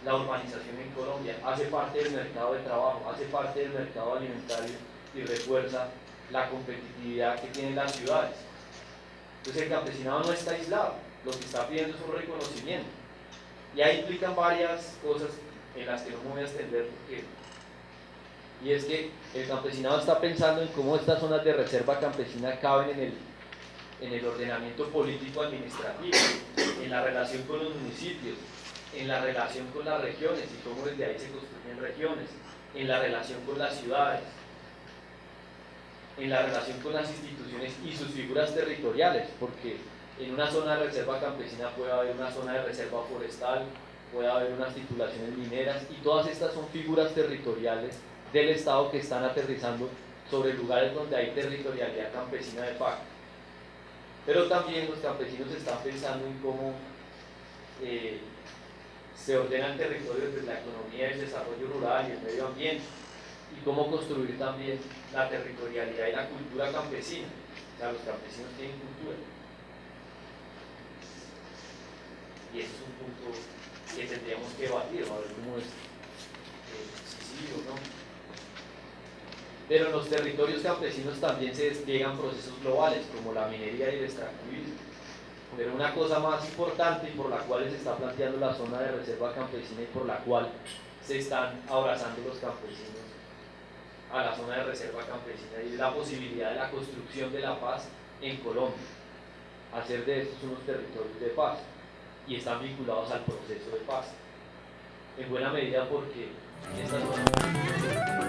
la urbanización en Colombia, hace parte del mercado de trabajo, hace parte del mercado alimentario y refuerza la competitividad que tienen las ciudades. Entonces el campesinado no está aislado, lo que está pidiendo es un reconocimiento. Y ahí implican varias cosas en las que no me voy a extender porque y es que el campesinado está pensando en cómo estas zonas de reserva campesina caben en el ordenamiento político administrativo, en la relación con los municipios, en la relación con las regiones y cómo desde ahí se construyen regiones, en la relación con las ciudades, en la relación con las instituciones y sus figuras territoriales, porque en una zona de reserva campesina puede haber una zona de reserva forestal, puede haber unas titulaciones mineras y todas estas son figuras territoriales del Estado que están aterrizando sobre lugares donde hay territorialidad campesina de facto. Pero también los campesinos están pensando en cómo se ordenan territorios desde la economía, el desarrollo rural y el medio ambiente. y cómo construir también la territorialidad y la cultura campesina. O sea, los campesinos tienen cultura. Y ese es un punto que tendríamos que debatir, a ver cómo es, si sí o no. Pero en los territorios campesinos también se despliegan procesos globales, como la minería y el extractivismo. Pero una cosa más importante y por la cual se está planteando la zona de reserva campesina y por la cual se están abrazando los campesinos a la zona de reserva campesina, y es la posibilidad de la construcción de la paz en Colombia, hacer de estos unos territorios de paz, y están vinculados al proceso de paz, en buena medida porque esta zona